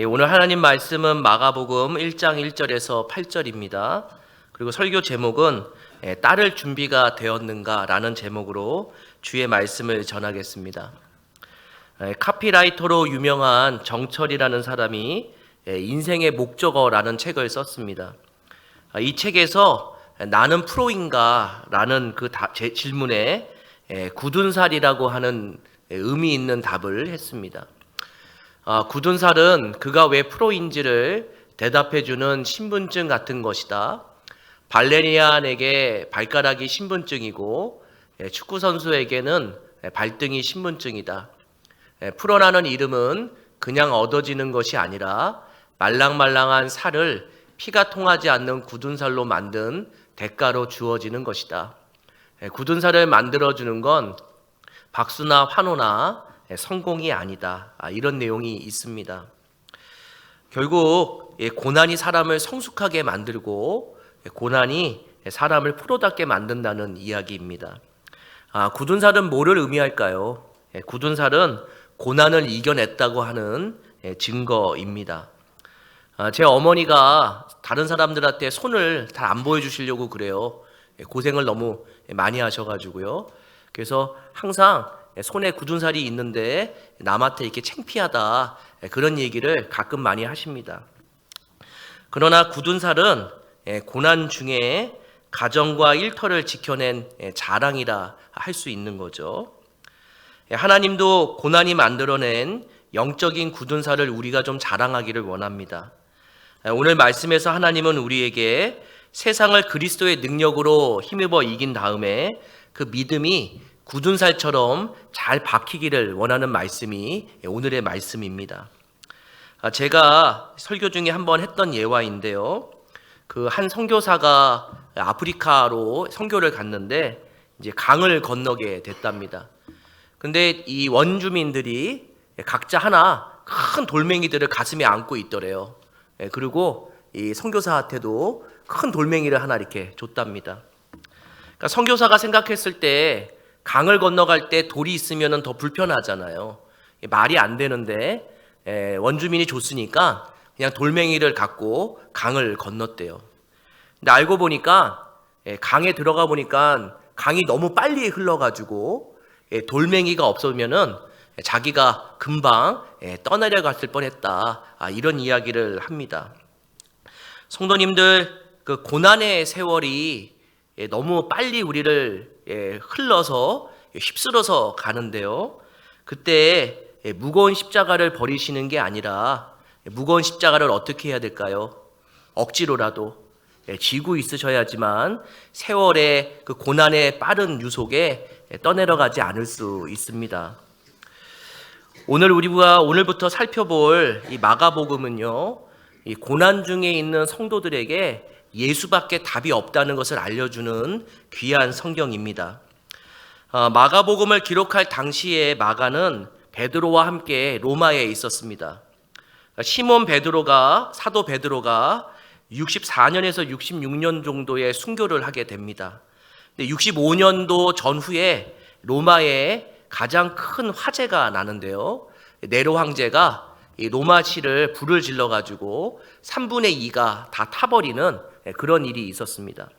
오늘 하나님 말씀은 마가복음 1장 1절에서 8절입니다. 그리고 설교 제목은 따를 준비가 되었는가라는 제목으로 주의 말씀을 전하겠습니다. 카피라이터로 유명한 정철이라는 사람이 인생의 목적어라는 책을 썼습니다. 이 책에서 나는 프로인가? 라는 그 질문에 굳은 살이라고 하는 의미 있는 답을 했습니다. 굳은 살은 그가 왜 프로인지를 대답해주는 신분증 같은 것이다. 발레리안에게 발가락이 신분증이고 축구선수에게는 발등이 신분증이다. 프로라는 이름은 그냥 얻어지는 것이 아니라 말랑말랑한 살을 피가 통하지 않는 굳은 살로 만든 대가로 주어지는 것이다. 굳은 살을 만들어주는 건 박수나 환호나 성공이 아니다. 이런 내용이 있습니다. 결국 고난이 사람을 성숙하게 만들고 고난이 사람을 프로답게 만든다는 이야기입니다. 굳은 살은 뭐를 의미할까요? 굳은 살은 고난을 이겨냈다고 하는 증거입니다. 제 어머니가 다른 사람들한테 손을 잘 안 보여주시려고 그래요. 고생을 너무 많이 하셔가지고요. 그래서 항상 손에 굳은 살이 있는데 남한테 이렇게 창피하다, 그런 얘기를 가끔 많이 하십니다. 그러나 굳은 살은 고난 중에 가정과 일터를 지켜낸 자랑이라 할 수 있는 거죠. 하나님도 고난이 만들어낸 영적인 굳은 살을 우리가 좀 자랑하기를 원합니다. 오늘 말씀에서 하나님은 우리에게 세상을 그리스도의 능력으로 힘입어 이긴 다음에 그 믿음이 굳은 살처럼 잘 박히기를 원하는 말씀이 오늘의 말씀입니다. 제가 설교 중에 한번 했던 예화인데요. 그 한 선교사가 아프리카로 선교를 갔는데 이제 강을 건너게 됐답니다. 근데 이 원주민들이 각자 하나 큰 돌멩이들을 가슴에 안고 있더래요. 그리고 이 선교사한테도 큰 돌멩이를 하나 이렇게 줬답니다. 그러니까 선교사가 생각했을 때 강을 건너갈 때 돌이 있으면 더 불편하잖아요. 말이 안 되는데 원주민이 줬으니까 그냥 돌멩이를 갖고 강을 건넜대요. 근데 알고 보니까 강에 들어가 보니까 강이 너무 빨리 흘러가지고 돌멩이가 없으면은 자기가 금방 떠내려갔을 뻔했다. 이런 이야기를 합니다. 성도님들, 그 고난의 세월이 너무 빨리 우리를 흘러서 휩쓸어서 가는데요. 그때 무거운 십자가를 버리시는 게 아니라 무거운 십자가를 어떻게 해야 될까요? 억지로라도 지고 있으셔야지만 세월의 그 고난의 빠른 유속에 떠내려가지 않을 수 있습니다. 우리가 오늘부터 살펴볼 이 마가복음은요, 이 고난 중에 있는 성도들에게 예수밖에 답이 없다는 것을 알려주는 귀한 성경입니다. 마가복음을 기록할 당시에 마가는 베드로와 함께 로마에 있었습니다. 시몬 베드로가, 사도 베드로가 64년에서 66년 정도의 순교를 하게 됩니다. 65년도 전후에 로마에 가장 큰 화재가 나는데요. 네로 황제가 이 로마시를 불을 질러가지고 3분의 2가 다 타버리는 그런 일이 있었습니다.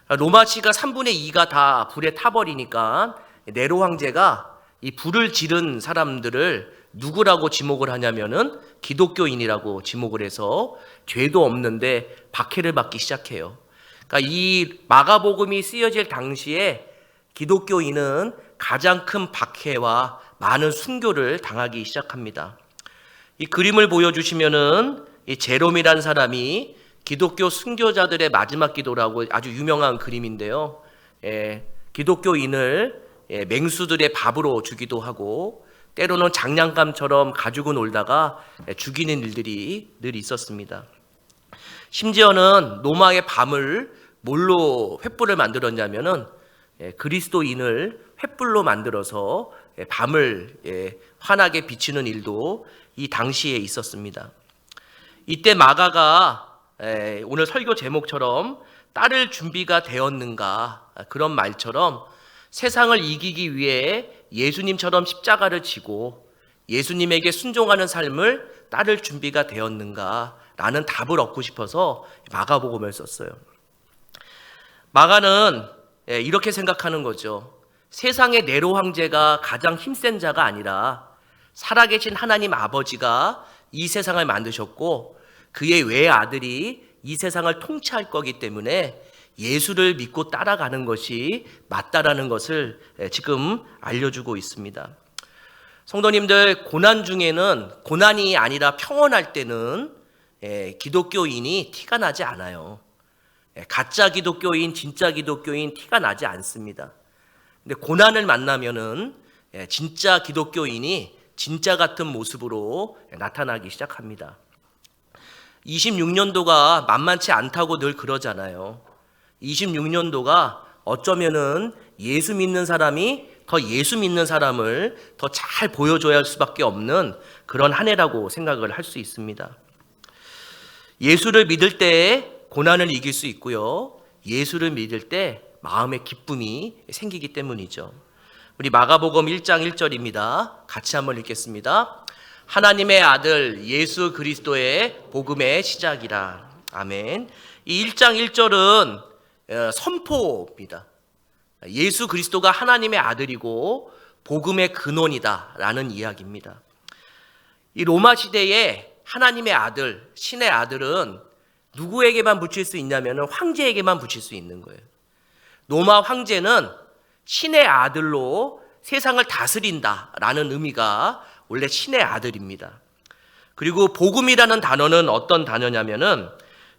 로마시가 3분의 2가 다 불에 타버리니까 네로 황제가 이 불을 지른 사람들을 누구라고 지목을 하냐면은 기독교인이라고 지목을 해서 죄도 없는데 박해를 받기 시작해요. 그러니까 이 마가복음이 쓰여질 당시에 기독교인은 가장 큰 박해와 많은 순교를 당하기 시작합니다. 이 그림을 보여주시면은 이 제롬이라는 사람이 기독교 순교자들의 마지막 기도라고 아주 유명한 그림인데요. 기독교인을 맹수들의 밥으로 주기도 하고 때로는 장난감처럼 가지고 놀다가 죽이는 일들이 늘 있었습니다. 심지어는 로마의 밤을 뭘로 횃불을 만들었냐면은 그리스도인을 횃불로 만들어서 밤을 환하게 비치는 일도 이 당시에 있었습니다. 이때 마가가 오늘 설교 제목처럼 따를 준비가 되었는가, 그런 말처럼 세상을 이기기 위해 예수님처럼 십자가를 지고 예수님에게 순종하는 삶을 따를 준비가 되었는가라는 답을 얻고 싶어서 마가복음을 썼어요. 마가는 이렇게 생각하는 거죠. 세상의 네로 황제가 가장 힘센 자가 아니라 살아계신 하나님 아버지가 이 세상을 만드셨고 그의 외아들이 이 세상을 통치할 거기 때문에 예수를 믿고 따라가는 것이 맞다라는 것을 지금 알려주고 있습니다. 성도님들, 고난 중에는 고난이 아니라 평온할 때는 기독교인이 티가 나지 않아요. 가짜 기독교인, 진짜 기독교인 티가 나지 않습니다. 근데 고난을 만나면은 진짜 기독교인이 진짜 같은 모습으로 나타나기 시작합니다. 26년도가 만만치 않다고 늘 그러잖아요. 26년도가 어쩌면은 예수 믿는 사람이 더 예수 믿는 사람을 더 잘 보여줘야 할 수밖에 없는 그런 한 해라고 생각을 할 수 있습니다. 예수를 믿을 때 고난을 이길 수 있고요. 예수를 믿을 때 마음의 기쁨이 생기기 때문이죠. 우리 마가복음 1장 1절입니다. 같이 한번 읽겠습니다. 하나님의 아들 예수 그리스도의 복음의 시작이라. 아멘. 이 1장 1절은 선포입니다. 예수 그리스도가 하나님의 아들이고 복음의 근원이다라는 이야기입니다. 이 로마 시대에 하나님의 아들, 신의 아들은 누구에게만 붙일 수 있냐면 황제에게만 붙일 수 있는 거예요. 로마 황제는 신의 아들로 세상을 다스린다라는 의미가 원래 신의 아들입니다. 그리고 복음이라는 단어는 어떤 단어냐면은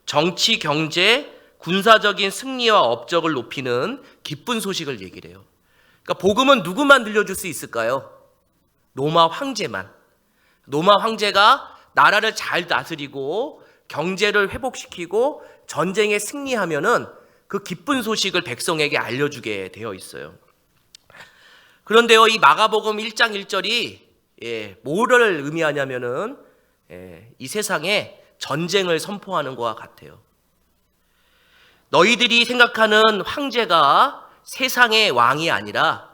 정치, 경제, 군사적인 승리와 업적을 높이는 기쁜 소식을 얘기를 해요. 그러니까 복음은 누구만 들려줄 수 있을까요? 로마 황제만. 로마 황제가 나라를 잘 다스리고 경제를 회복시키고 전쟁에 승리하면은 그 기쁜 소식을 백성에게 알려주게 되어 있어요. 그런데요, 이 마가복음 1장 1절이 뭐를 의미하냐면은 이 세상에 전쟁을 선포하는 것과 같아요. 너희들이 생각하는 황제가 세상의 왕이 아니라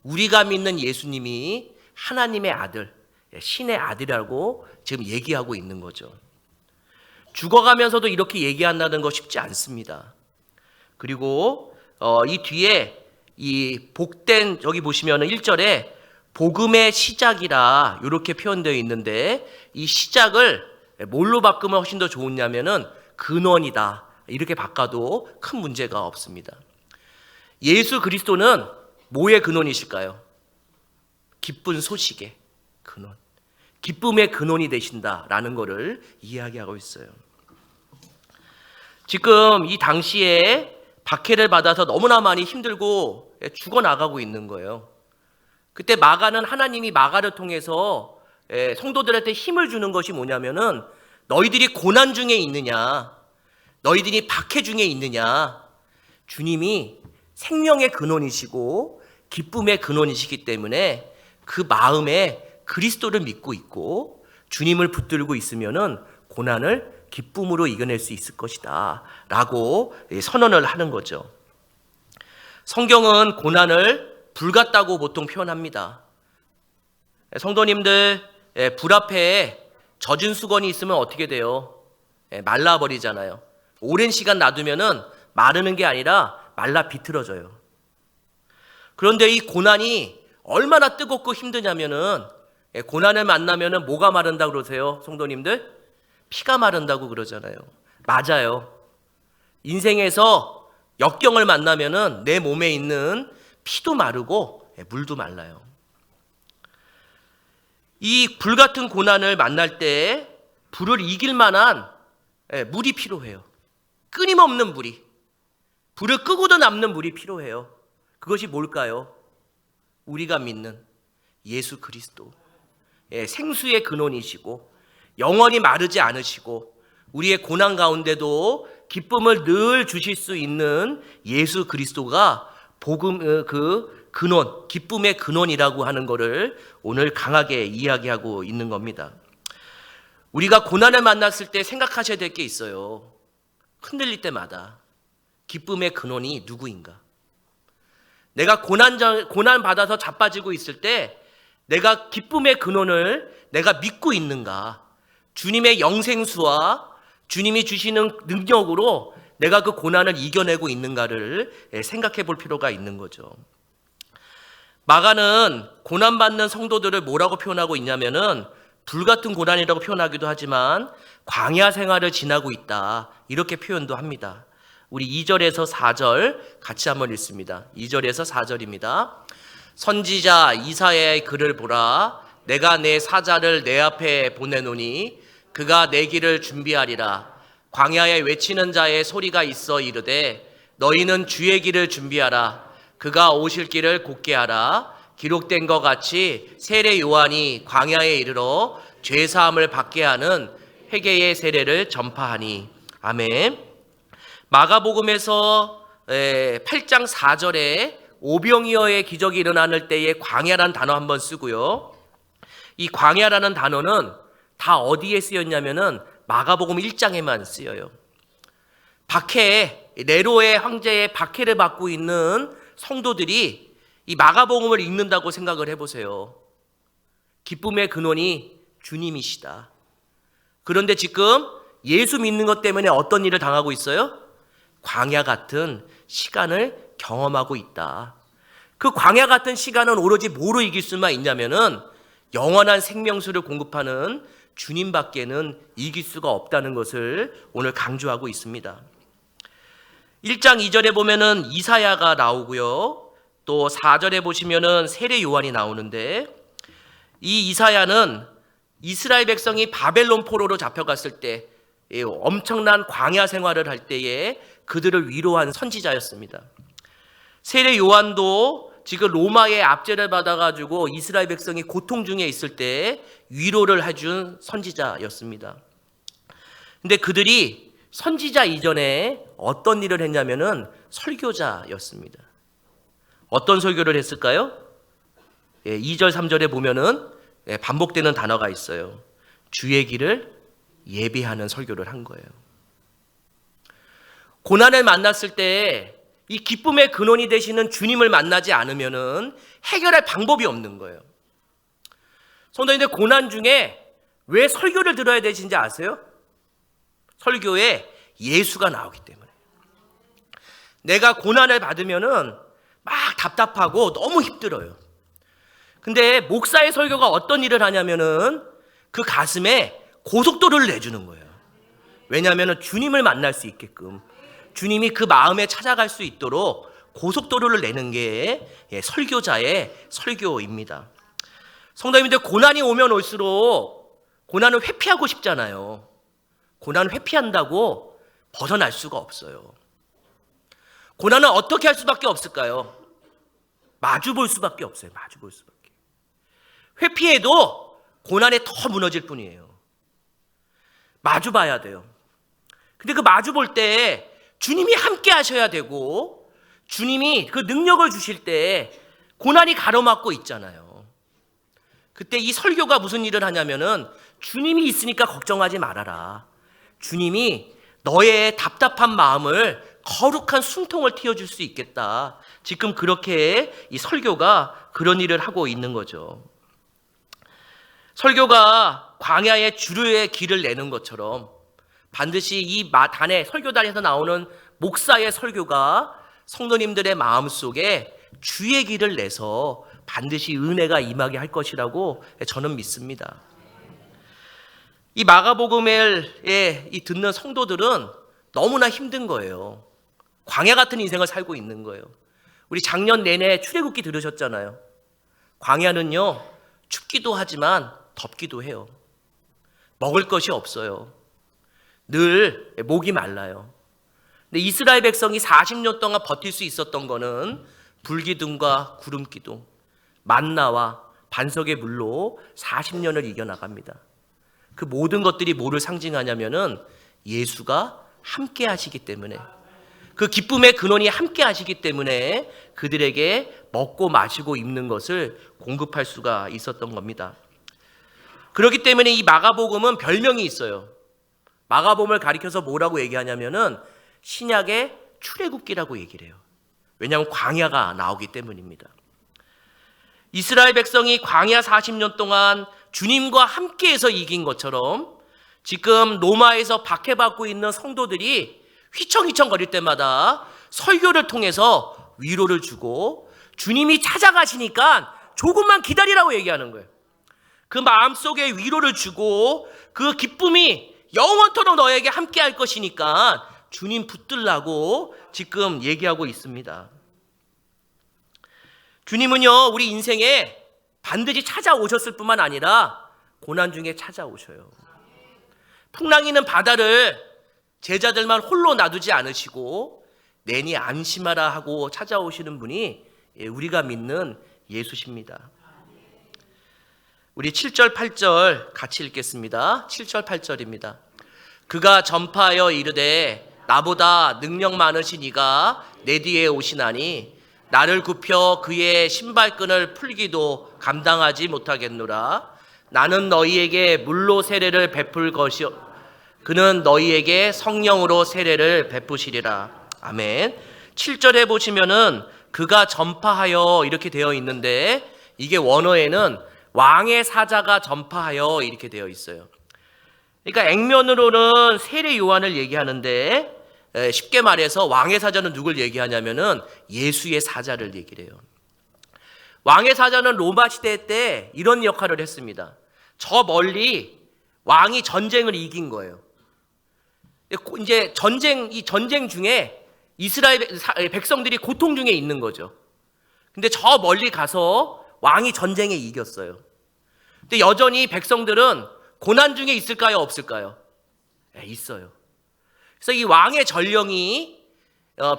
우리가 믿는 예수님이 하나님의 아들, 신의 아들이라고 지금 얘기하고 있는 거죠. 죽어가면서도 이렇게 얘기한다는 거 쉽지 않습니다. 그리고 이 뒤에 이 복된, 여기 보시면 1절에 복음의 시작이라 이렇게 표현되어 있는데 이 시작을 뭘로 바꾸면 훨씬 더 좋으냐면은 근원이다 이렇게 바꿔도 큰 문제가 없습니다. 예수 그리스도는 뭐의 근원이실까요? 기쁜 소식의 근원, 기쁨의 근원이 되신다라는 것을 이야기하고 있어요. 지금 이 당시에 박해를 받아서 너무나 많이 힘들고 죽어나가고 있는 거예요. 그때 마가는 하나님이 마가를 통해서 성도들한테 힘을 주는 것이 뭐냐면은 너희들이 고난 중에 있느냐, 너희들이 박해 중에 있느냐, 주님이 생명의 근원이시고 기쁨의 근원이시기 때문에 그 마음에 그리스도를 믿고 있고 주님을 붙들고 있으면은 고난을 기쁨으로 이겨낼 수 있을 것이다 라고 선언을 하는 거죠. 성경은 고난을 불 같다고 보통 표현합니다. 성도님들, 불 앞에 젖은 수건이 있으면 어떻게 돼요? 말라버리잖아요. 오랜 시간 놔두면은 마르는 게 아니라 말라 비틀어져요. 그런데 이 고난이 얼마나 뜨겁고 힘드냐면은 고난을 만나면은 뭐가 마른다고 그러세요, 성도님들? 피가 마른다고 그러잖아요. 맞아요. 인생에서 역경을 만나면은 내 몸에 있는 피도 마르고 물도 말라요. 이 불같은 고난을 만날 때 불을 이길 만한 물이 필요해요. 끊임없는 물이. 불을 끄고도 남는 물이 필요해요. 그것이 뭘까요? 우리가 믿는 예수 그리스도. 생수의 근원이시고 영원히 마르지 않으시고 우리의 고난 가운데도 기쁨을 늘 주실 수 있는 예수 그리스도가 복음 그 근원, 기쁨의 근원이라고 하는 것을 오늘 강하게 이야기하고 있는 겁니다. 우리가 고난을 만났을 때 생각하셔야 될 게 있어요. 흔들릴 때마다 기쁨의 근원이 누구인가? 내가 고난 받아서 자빠지고 있을 때 내가 기쁨의 근원을 내가 믿고 있는가? 주님의 영생수와 주님이 주시는 능력으로 내가 그 고난을 이겨내고 있는가를 생각해 볼 필요가 있는 거죠. 마가는 고난받는 성도들을 뭐라고 표현하고 있냐면은 불같은 고난이라고 표현하기도 하지만 광야 생활을 지나고 있다, 이렇게 표현도 합니다. 우리 2절에서 4절 같이 한번 읽습니다. 2절에서 4절입니다. 선지자 이사야의 글을 보라. 내가 내 사자를 내 앞에 보내노니 그가 내 길을 준비하리라. 광야에 외치는 자의 소리가 있어 이르되 너희는 주의 길을 준비하라. 그가 오실 길을 곧게 하라. 기록된 것 같이 세례 요한이 광야에 이르러 죄사함을 받게 하는 회개의 세례를 전파하니. 아멘. 마가복음에서 8장 4절에 오병이어의 기적이 일어나는 때에 광야라는 단어 한번 쓰고요. 이 광야라는 단어는 다 어디에 쓰였냐면은 마가복음 1장에만 쓰여요. 박해, 네로의 황제의 박해를 받고 있는 성도들이 이 마가복음을 읽는다고 생각을 해보세요. 기쁨의 근원이 주님이시다. 그런데 지금 예수 믿는 것 때문에 어떤 일을 당하고 있어요? 광야 같은 시간을 경험하고 있다. 그 광야 같은 시간은 오로지 뭐로 이길 수만 있냐면은 영원한 생명수를 공급하는 주님밖에는 이길 수가 없다는 것을 오늘 강조하고 있습니다. 1장 2절에 보면은 이사야가 나오고요. 또 4절에 보시면은 세례 요한이 나오는데, 이 이사야는 이스라엘 백성이 바벨론 포로로 잡혀갔을 때 엄청난 광야 생활을 할 때에 그들을 위로한 선지자였습니다. 세례 요한도 지금 로마의 압제를 받아가지고 이스라엘 백성이 고통 중에 있을 때 위로를 해준 선지자였습니다. 근데 그들이 선지자 이전에 어떤 일을 했냐면은 설교자였습니다. 어떤 설교를 했을까요? 2절 3절에 보면은 반복되는 단어가 있어요. 주의 길을 예비하는 설교를 한 거예요. 고난을 만났을 때 이 기쁨의 근원이 되시는 주님을 만나지 않으면은 해결할 방법이 없는 거예요. 성도님들, 고난 중에 왜 설교를 들어야 되신지 아세요? 설교에 예수가 나오기 때문에. 내가 고난을 받으면은 막 답답하고 너무 힘들어요. 근데 목사의 설교가 어떤 일을 하냐면은 그 가슴에 고속도로를 내주는 거예요. 왜냐하면 주님을 만날 수 있게끔, 주님이 그 마음에 찾아갈 수 있도록 고속도로를 내는 게 설교자의 설교입니다. 성도님들, 고난이 오면 올수록 고난을 회피하고 싶잖아요. 고난을 회피한다고 벗어날 수가 없어요. 고난은 어떻게 할 수밖에 없을까요? 마주 볼 수밖에 없어요. 마주 볼 수밖에. 회피해도 고난에 더 무너질 뿐이에요. 마주 봐야 돼요. 근데 그 마주 볼 때 주님이 함께 하셔야 되고, 주님이 그 능력을 주실 때 고난이 가로막고 있잖아요. 그때 이 설교가 무슨 일을 하냐면은 주님이 있으니까 걱정하지 말아라. 주님이 너의 답답한 마음을 거룩한 숨통을 틔워줄 수 있겠다. 지금 그렇게 이 설교가 그런 일을 하고 있는 거죠. 설교가 광야의 주류의 길을 내는 것처럼 반드시 이 단에, 설교단에서 나오는 목사의 설교가 성도님들의 마음속에 주의 길을 내서 반드시 은혜가 임하게 할 것이라고 저는 믿습니다. 이 마가복음에 이 듣는 성도들은 너무나 힘든 거예요. 광야 같은 인생을 살고 있는 거예요. 우리 작년 내내 출애굽기 들으셨잖아요. 광야는요, 춥기도 하지만 덥기도 해요. 먹을 것이 없어요. 늘 목이 말라요. 근데 이스라엘 백성이 40년 동안 버틸 수 있었던 거는 불기둥과 구름기둥, 만나와 반석의 물로 40년을 이겨나갑니다. 그 모든 것들이 뭐를 상징하냐면은 예수가 함께 하시기 때문에, 그 기쁨의 근원이 함께 하시기 때문에 그들에게 먹고 마시고 입는 것을 공급할 수가 있었던 겁니다. 그렇기 때문에 이 마가복음은 별명이 있어요. 마가복음을 가리켜서 뭐라고 얘기하냐면은 신약의 출애굽기라고 얘기를 해요. 왜냐하면 광야가 나오기 때문입니다. 이스라엘 백성이 광야 40년 동안 주님과 함께해서 이긴 것처럼 지금 로마에서 박해받고 있는 성도들이 휘청휘청 거릴 때마다 설교를 통해서 위로를 주고 주님이 찾아가시니까 조금만 기다리라고 얘기하는 거예요. 그 마음속에 위로를 주고 그 기쁨이 영원토록 너에게 함께 할 것이니까 주님 붙들라고 지금 얘기하고 있습니다. 주님은요, 우리 인생에 반드시 찾아오셨을 뿐만 아니라 고난 중에 찾아오셔요. 풍랑이는 바다를 제자들만 홀로 놔두지 않으시고 내니 안심하라 하고 찾아오시는 분이 우리가 믿는 예수십니다. 우리 7절 8절 같이 읽겠습니다. 7절 8절입니다. 그가 전파하여 이르되 나보다 능력 많으신 이가 내 뒤에 오시나니 나를 굽혀 그의 신발끈을 풀기도 감당하지 못하겠노라. 나는 너희에게 물로 세례를 베풀 것이요 그는 너희에게 성령으로 세례를 베푸시리라. 아멘. 7절에 보시면은 그가 전파하여 이렇게 되어 있는데 이게 원어에는 왕의 사자가 전파하여 이렇게 되어 있어요. 그러니까 액면으로는 세례 요한을 얘기하는데 쉽게 말해서 왕의 사자는 누굴 얘기하냐면은 예수의 사자를 얘기를 해요. 왕의 사자는 로마 시대 때 이런 역할을 했습니다. 저 멀리 왕이 전쟁을 이긴 거예요. 이제 이 전쟁 중에 이스라엘 백성들이 고통 중에 있는 거죠. 근데 저 멀리 가서 왕이 전쟁에 이겼어요. 근데 여전히 백성들은 고난 중에 있을까요? 없을까요? 네, 있어요. 그래서 이 왕의 전령이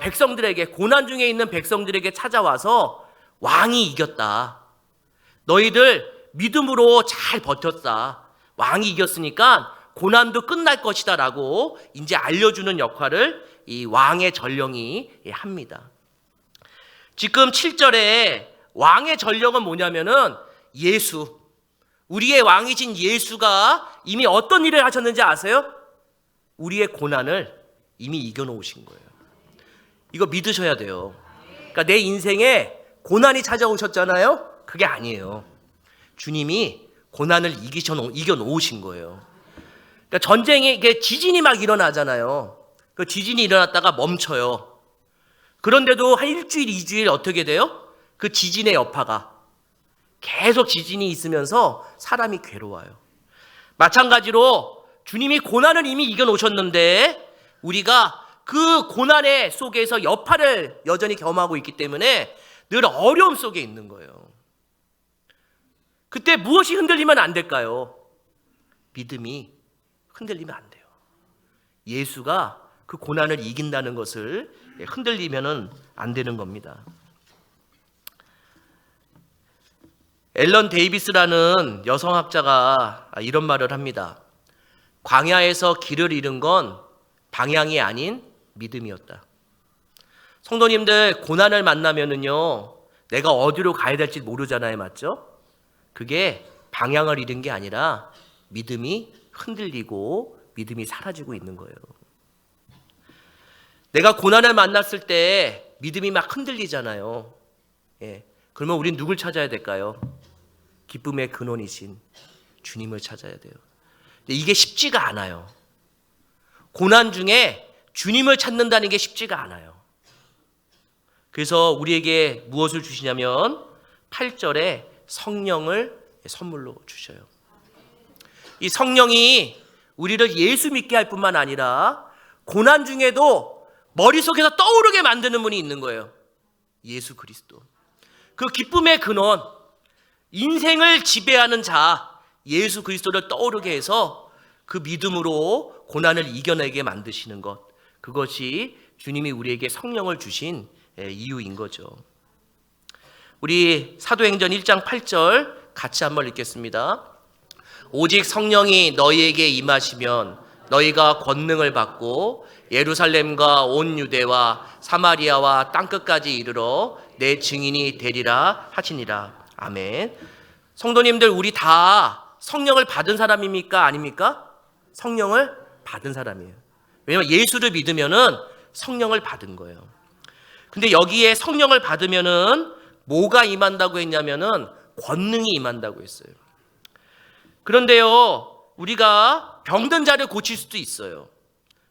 백성들에게, 고난 중에 있는 백성들에게 찾아와서 왕이 이겼다. 너희들 믿음으로 잘 버텼다. 왕이 이겼으니까 고난도 끝날 것이다 라고 이제 알려주는 역할을 이 왕의 전령이 합니다. 지금 7절에 왕의 전령은 뭐냐면은 예수, 우리의 왕이신 예수가 이미 어떤 일을 하셨는지 아세요? 우리의 고난을 이미 이겨놓으신 거예요. 이거 믿으셔야 돼요. 그러니까 내 인생에 고난이 찾아오셨잖아요? 그게 아니에요. 주님이 고난을 이겨놓으신 거예요. 그러니까 전쟁에 지진이 막 일어나잖아요. 그 지진이 일어났다가 멈춰요. 그런데도 한 일주일, 2주일 어떻게 돼요? 그 지진의 여파가 계속 지진이 있으면서 사람이 괴로워요. 마찬가지로 주님이 고난을 이미 이겨놓으셨는데 우리가 그 고난의 속에서 여파를 여전히 겸하고 있기 때문에 늘 어려움 속에 있는 거예요. 그때 무엇이 흔들리면 안 될까요? 믿음이 흔들리면 안 돼요. 예수가 그 고난을 이긴다는 것을 흔들리면은 안 되는 겁니다. 앨런 데이비스라는 여성학자가 이런 말을 합니다. 광야에서 길을 잃은 건 방향이 아닌 믿음이었다. 성도님들, 고난을 만나면은요, 내가 어디로 가야 될지 모르잖아요, 맞죠? 그게 방향을 잃은 게 아니라 믿음이 흔들리고 믿음이 사라지고 있는 거예요. 내가 고난을 만났을 때 믿음이 막 흔들리잖아요. 그러면 우린 누굴 찾아야 될까요? 기쁨의 근원이신 주님을 찾아야 돼요. 근데 이게 쉽지가 않아요. 고난 중에 주님을 찾는다는 게 쉽지가 않아요. 그래서 우리에게 무엇을 주시냐면 8절에 성령을 선물로 주셔요. 이 성령이 우리를 예수 믿게 할 뿐만 아니라 고난 중에도 머릿속에서 떠오르게 만드는 분이 있는 거예요. 예수 그리스도. 그 기쁨의 근원, 인생을 지배하는 자 예수 그리스도를 떠오르게 해서 그 믿음으로 고난을 이겨내게 만드시는 것, 그것이 주님이 우리에게 성령을 주신 이유인 거죠. 우리 사도행전 1장 8절 같이 한번 읽겠습니다. 오직 성령이 너희에게 임하시면 너희가 권능을 받고 예루살렘과 온 유대와 사마리아와 땅끝까지 이르러 내 증인이 되리라 하시니라. 아멘. 성도님들, 우리 다 성령을 받은 사람입니까? 아닙니까? 성령을 받은 사람이에요. 왜냐하면 예수를 믿으면은 성령을 받은 거예요. 근데 여기에 성령을 받으면은 뭐가 임한다고 했냐면은 권능이 임한다고 했어요. 그런데요, 우리가 병든 자를 고칠 수도 있어요.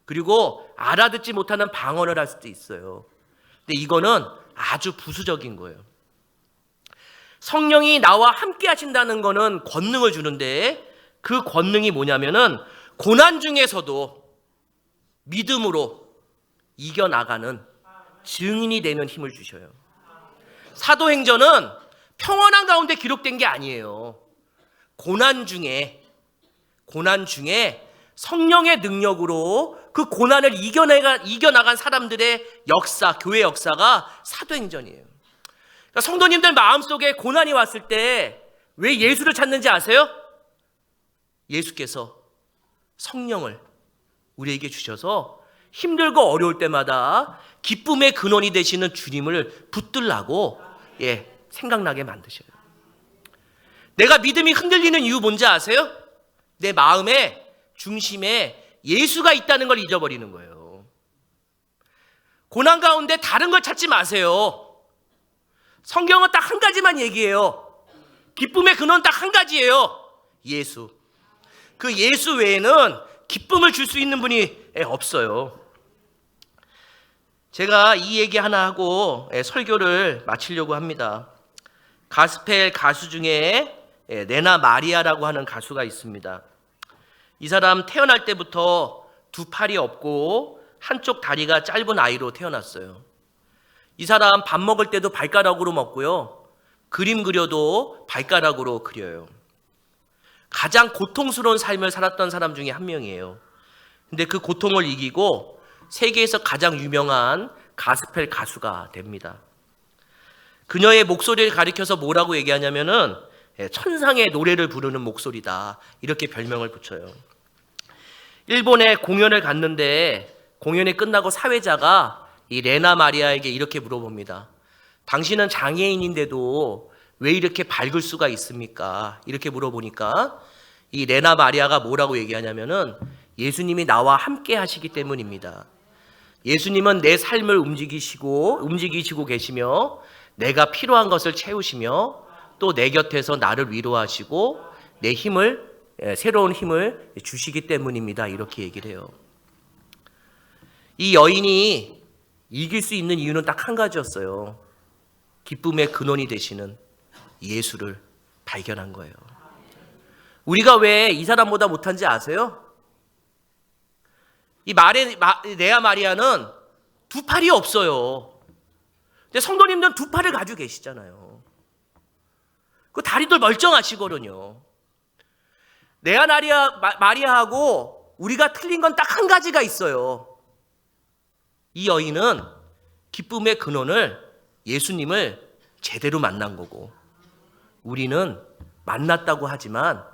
그리고 알아듣지 못하는 방언을 할 수도 있어요. 근데 이거는 아주 부수적인 거예요. 성령이 나와 함께 하신다는 거는 권능을 주는데, 그 권능이 뭐냐면은 고난 중에서도 믿음으로 이겨나가는 증인이 되는 힘을 주셔요. 사도행전은 평안한 가운데 기록된 게 아니에요. 고난 중에 성령의 능력으로 그 고난을 이겨나간 사람들의 역사, 교회 역사가 사도행전이에요. 그러니까 성도님들 마음속에 고난이 왔을 때 왜 예수를 찾는지 아세요? 예수께서 성령을 우리에게 주셔서 힘들고 어려울 때마다 기쁨의 근원이 되시는 주님을 붙들라고 생각나게 만드셔요. 내가 믿음이 흔들리는 이유 뭔지 아세요? 내 마음의 중심에 예수가 있다는 걸 잊어버리는 거예요. 고난 가운데 다른 걸 찾지 마세요. 성경은 딱 한 가지만 얘기해요. 기쁨의 근원 딱 한 가지예요. 예수. 그 예수 외에는 기쁨을 줄 수 있는 분이 없어요. 제가 이 얘기 하나 하고 설교를 마치려고 합니다. 가스펠 가수 중에 레나 마리아라고 하는 가수가 있습니다. 이 사람 태어날 때부터 두 팔이 없고 한쪽 다리가 짧은 아이로 태어났어요. 이 사람 밥 먹을 때도 발가락으로 먹고요. 그림 그려도 발가락으로 그려요. 가장 고통스러운 삶을 살았던 사람 중에 한 명이에요. 근데 그 고통을 이기고 세계에서 가장 유명한 가스펠 가수가 됩니다. 그녀의 목소리를 가리켜서 뭐라고 얘기하냐면은 천상의 노래를 부르는 목소리다, 이렇게 별명을 붙여요. 일본에 공연을 갔는데 공연이 끝나고 사회자가 이 레나 마리아에게 이렇게 물어봅니다. 당신은 장애인인데도 왜 이렇게 밝을 수가 있습니까? 이렇게 물어보니까 이 레나 마리아가 뭐라고 얘기하냐면은 예수님이 나와 함께 하시기 때문입니다. 예수님은 내 삶을 움직이시고 계시며 내가 필요한 것을 채우시며 또 내 곁에서 나를 위로하시고 내 새로운 힘을 주시기 때문입니다. 이렇게 얘기를 해요. 이 여인이 이길 수 있는 이유는 딱 한 가지였어요. 기쁨의 근원이 되시는 예수를 발견한 거예요. 우리가 왜 이 사람보다 못한지 아세요? 이 레아 마리아는 두 팔이 없어요. 근데 성도님들은 두 팔을 가지고 계시잖아요. 그 다리도 멀쩡하시거든요. 레아 마리아하고 우리가 틀린 건 딱 한 가지가 있어요. 이 여인은 기쁨의 근원을, 예수님을 제대로 만난 거고, 우리는 만났다고 하지만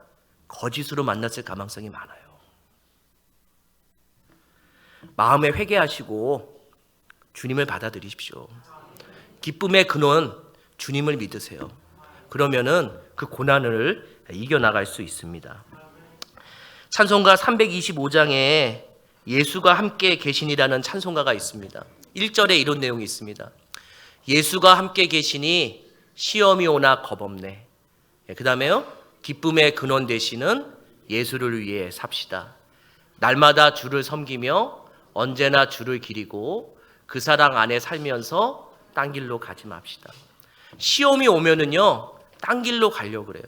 거짓으로 만났을 가능성이 많아요. 마음에 회개하시고 주님을 받아들이십시오. 기쁨의 근원 주님을 믿으세요. 그러면은 그 고난을 이겨나갈 수 있습니다. 찬송가 325장에 예수가 함께 계시니라는 찬송가가 있습니다. 1절에 이런 내용이 있습니다. 예수가 함께 계시니 시험이 오나 겁없네. 그 다음에요, 기쁨의 근원 되시는 예수를 위해 삽시다. 날마다 주를 섬기며 언제나 주를 기리고 그 사랑 안에 살면서 딴 길로 가지 맙시다. 시험이 오면은요, 딴 길로 가려고 그래요.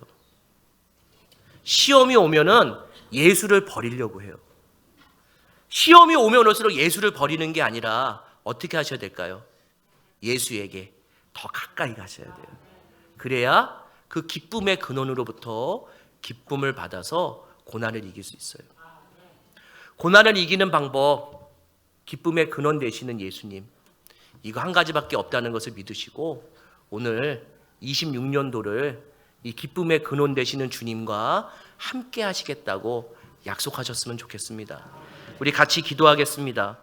시험이 오면은 예수를 버리려고 해요. 시험이 오면 올수록 예수를 버리는 게 아니라 어떻게 하셔야 될까요? 예수에게 더 가까이 가셔야 돼요. 그래야 그 기쁨의 근원으로부터 기쁨을 받아서 고난을 이길 수 있어요. 고난을 이기는 방법, 기쁨의 근원 되시는 예수님, 이거 한 가지밖에 없다는 것을 믿으시고 오늘 26년도를 이 기쁨의 근원 되시는 주님과 함께 하시겠다고 약속하셨으면 좋겠습니다. 우리 같이 기도하겠습니다.